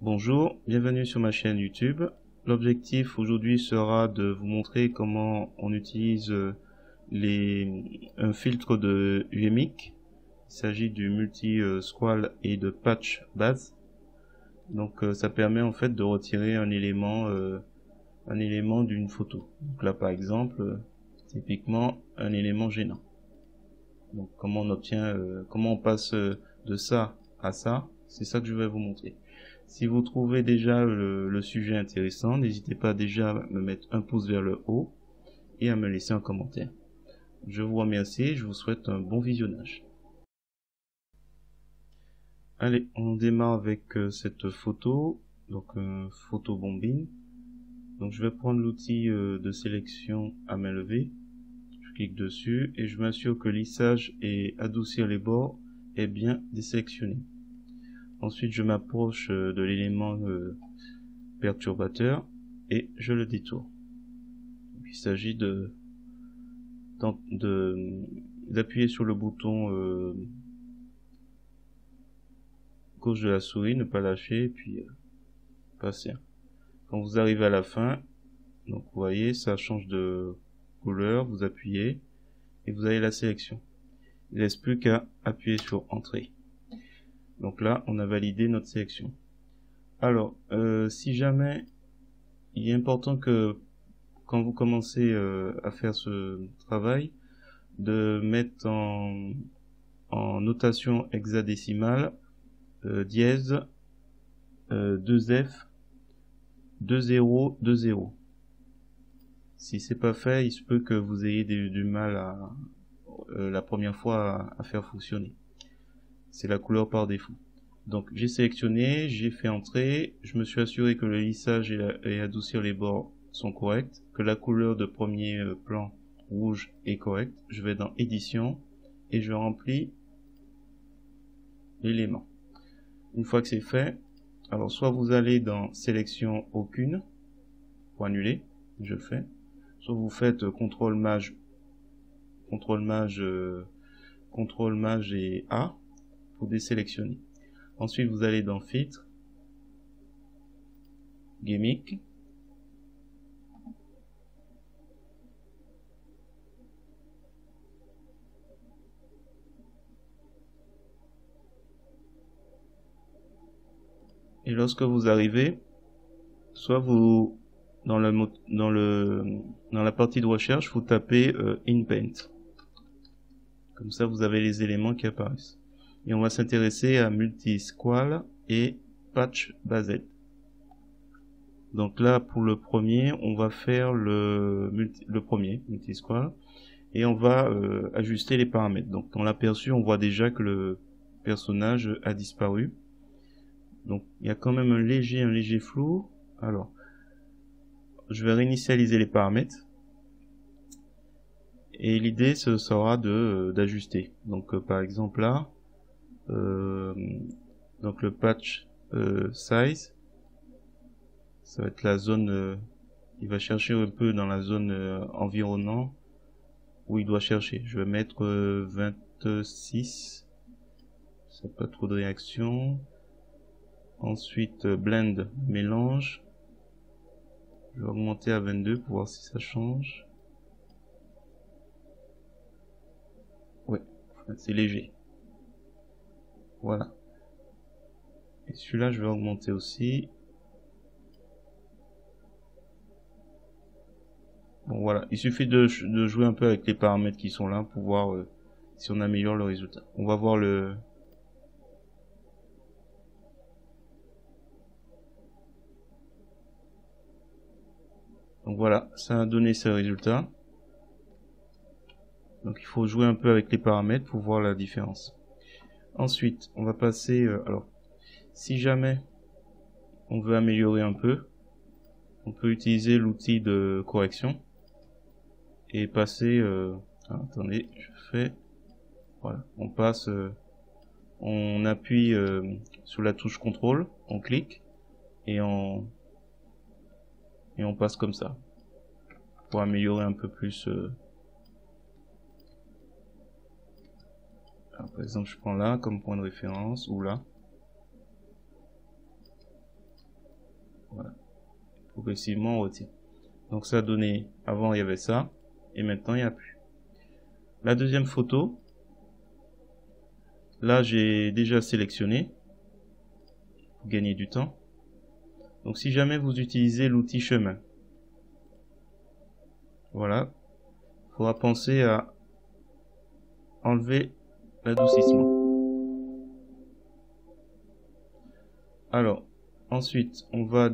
Bonjour, bienvenue sur ma chaîne YouTube. L'objectif aujourd'hui sera de vous montrer comment on utilise un filtre de UMIC. Il s'agit du multi-squal et de patch base. Donc ça permet en fait de retirer un élément d'une photo. Donc là par exemple, typiquement un élément gênant. Donc comment on obtient, comment on passe de ça à ça, c'est ça que je vais vous montrer. Si vous trouvez déjà le sujet intéressant, n'hésitez pas déjà à me mettre un pouce vers le haut et à me laisser un commentaire. Je vous remercie et je vous souhaite un bon visionnage. Allez, on démarre avec cette photo, donc photo bombine. Donc je vais prendre l'outil de sélection à main levée. Je clique dessus et je m'assure que lissage et adoucir les bords est bien désélectionné. Ensuite, je m'approche de l'élément perturbateur et je le détourne. Il s'agit d'appuyer sur le bouton gauche de la souris, ne pas lâcher et puis passer. Quand vous arrivez à la fin, donc vous voyez, ça change de couleur, vous appuyez et vous avez la sélection. Il ne reste plus qu'à appuyer sur Entrée. Donc là, on a validé notre sélection. Alors, si jamais, il est important que quand vous commencez à faire ce travail, de mettre en notation hexadécimale dièse 2F 2020. Si c'est pas fait, il se peut que vous ayez du mal la première fois à faire fonctionner. C'est la couleur par défaut. Donc j'ai sélectionné, j'ai fait entrer, je me suis assuré que le lissage et adoucir les bords sont corrects, que la couleur de premier plan rouge est correcte. Je vais dans édition et je remplis l'élément. Une fois que c'est fait, alors soit vous allez dans sélection aucune pour annuler, je le fais, soit vous faites CTRL Maj et A pour désélectionner. Ensuite vous allez dans filtre, gimmick, et lorsque vous arrivez, soit vous dans la partie de recherche, vous tapez InPaint. Comme ça, vous avez les éléments qui apparaissent. Et on va s'intéresser à multi-squal et patch based. Donc là, pour le premier, on va faire le premier multi-squal et on va ajuster les paramètres. Donc dans l'aperçu, on voit déjà que le personnage a disparu. Donc il y a quand même un léger flou. Alors, je vais réinitialiser les paramètres. Et l'idée, ce sera d'ajuster. Donc par exemple là, donc le patch size, ça va être la zone, il va chercher un peu dans la zone environnant où il doit chercher. Je vais mettre 26, ça pas trop de réaction. Ensuite blend, mélange, je vais augmenter à 22 pour voir si ça change. Ouais, c'est léger. Voilà. Et celui-là, je vais augmenter aussi. Bon, voilà. Il suffit de jouer un peu avec les paramètres qui sont là pour voir si on améliore le résultat. On va voir le... Donc voilà, ça a donné ce résultat. Donc il faut jouer un peu avec les paramètres pour voir la différence. Ensuite, on va passer... alors, si jamais on veut améliorer un peu, on peut utiliser l'outil de correction et passer... attendez, je fais... Voilà, on passe... on appuie sur la touche contrôle, on clique et on passe comme ça pour améliorer un peu plus. Alors, par exemple, je prends là comme point de référence ou là. progressivement on retire. Donc ça a donné, avant il y avait ça, et maintenant il n'y a plus. La deuxième photo, là j'ai déjà sélectionné, pour gagner du temps. Donc si jamais vous utilisez l'outil chemin, voilà, il faudra penser à enlever l'adoucissement. Alors, ensuite, on va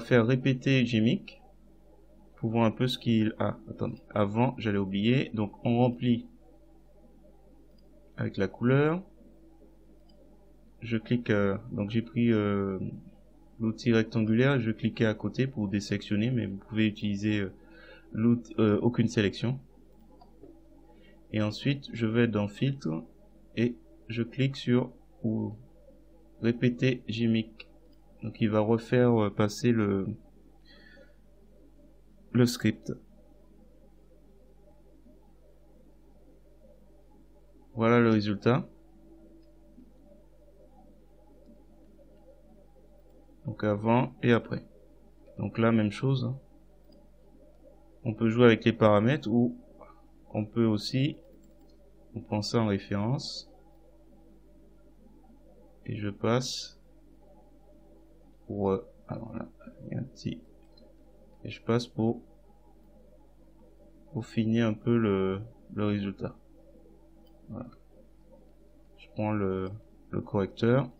faire répéter Gmic pour voir un peu ce qu'il a. Attendez, avant, j'allais oublier. Donc, on remplit avec la couleur. Je clique, donc j'ai pris l'outil rectangulaire, je cliquais à côté pour désélectionner, mais vous pouvez utiliser aucune sélection. Et ensuite, je vais dans filtre et je clique sur ou répéter Gmic. Donc il va refaire passer le script. Voilà le résultat. Donc avant et après. Donc là, même chose. On peut jouer avec les paramètres ou on peut aussi, on prend ça en référence et je passe pour alors là, il y a un petit et je passe pour finir un peu le résultat. Voilà. Je prends le correcteur.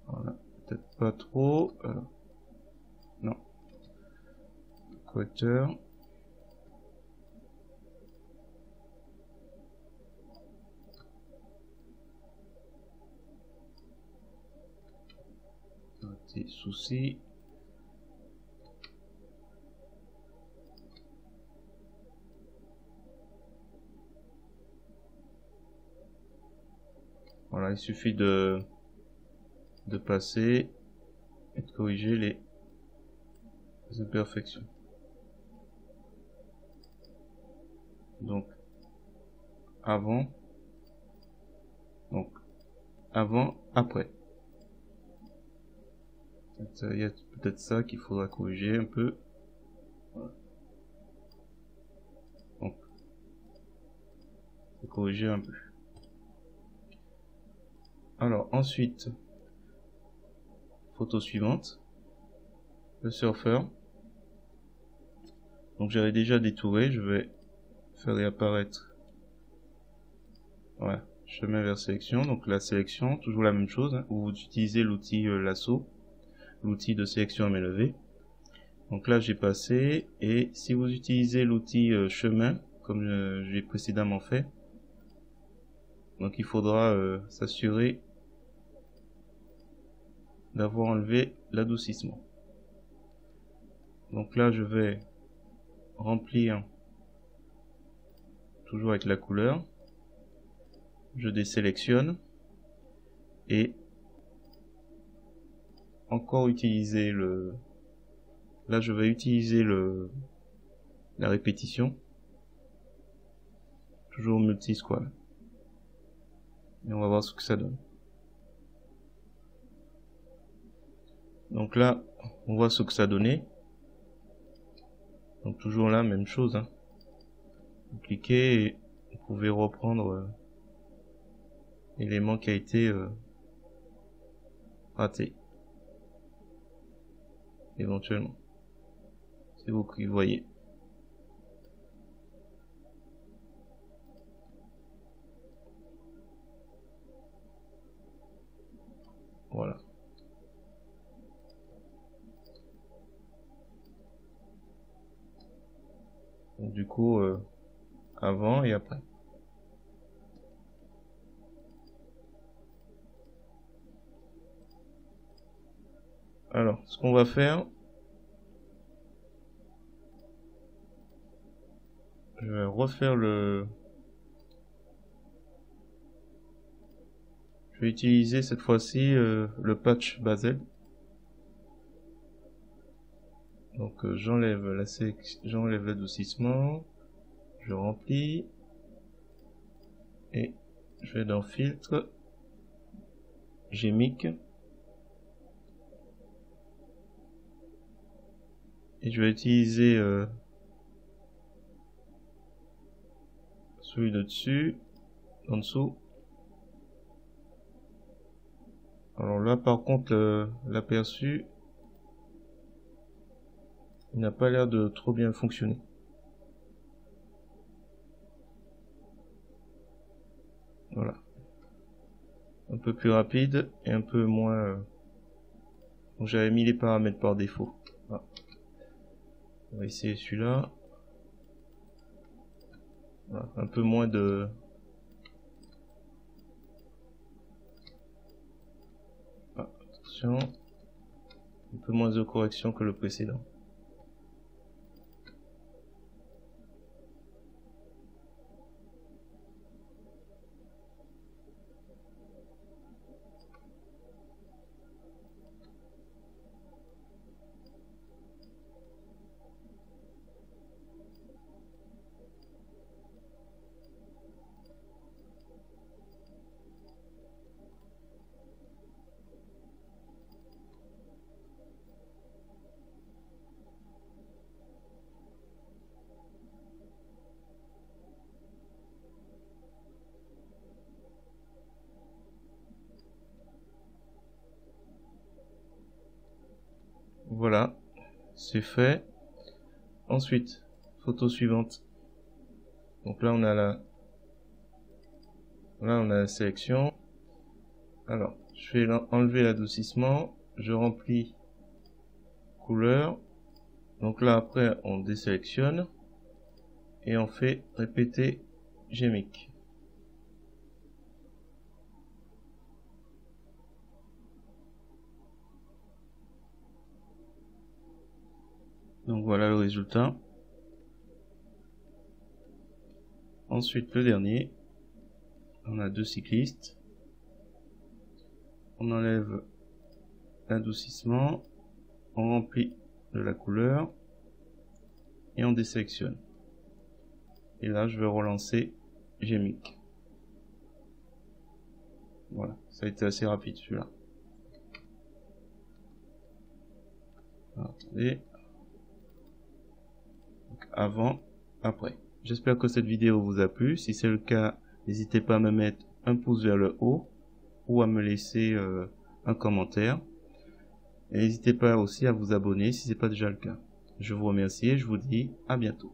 Voilà, peut-être pas trop. Non. Correcteur. Un petit souci. Voilà, il suffit de passer et de corriger les imperfections. Donc avant, après. Il y a peut-être ça qu'il faudra corriger un peu. Voilà. Donc, corriger un peu. Alors ensuite, photo suivante, le surfeur. Donc j'avais déjà détouré, je vais faire réapparaître. Ouais, chemin vers sélection. Donc la sélection, toujours la même chose. Hein, où vous utilisez l'outil lasso, l'outil de sélection à main levée. Donc là j'ai passé, et si vous utilisez l'outil chemin, comme j'ai précédemment fait, donc il faudra s'assurer d'avoir enlevé l'adoucissement. Donc là je vais remplir toujours avec la couleur, je désélectionne et encore utiliser là je vais utiliser la répétition, toujours multi-square, et on va voir ce que ça donne. Donc là on voit ce que ça donnait. Donc toujours là, même chose, hein. Vous cliquez et vous pouvez reprendre l'élément qui a été raté. Éventuellement. C'est vous qui voyez. Voilà. Donc du coup, avant et après. Alors, ce qu'on va faire, je vais refaire je vais utiliser cette fois-ci le patch Basel. Donc j'enlève l'adoucissement, je remplis et je vais dans filtre, GMIC, et je vais utiliser celui de dessus, en dessous. Alors là par contre l'aperçu il n'a pas l'air de trop bien fonctionner. Voilà. Un peu plus rapide et un peu moins... Donc j'avais mis les paramètres par défaut. Voilà. On va essayer celui-là. Voilà. Un peu moins de... Ah, attention. Un peu moins de correction que le précédent. Voilà, c'est fait. Ensuite, photo suivante. Donc là on a la sélection. Alors, je vais enlever l'adoucissement, je remplis couleur. Donc là après on désélectionne et on fait répéter GMIC. Donc voilà le résultat. Ensuite le dernier, on a deux cyclistes. On enlève l'adoucissement, on remplit de la couleur et on désélectionne. Et là je vais relancer GMIC. Voilà, ça a été assez rapide celui-là. Attendez. Donc, avant, après. J'espère que cette vidéo vous a plu. Si c'est le cas, n'hésitez pas à me mettre un pouce vers le haut ou à me laisser un commentaire. Et n'hésitez pas aussi à vous abonner si ce n'est pas déjà le cas. Je vous remercie et je vous dis à bientôt.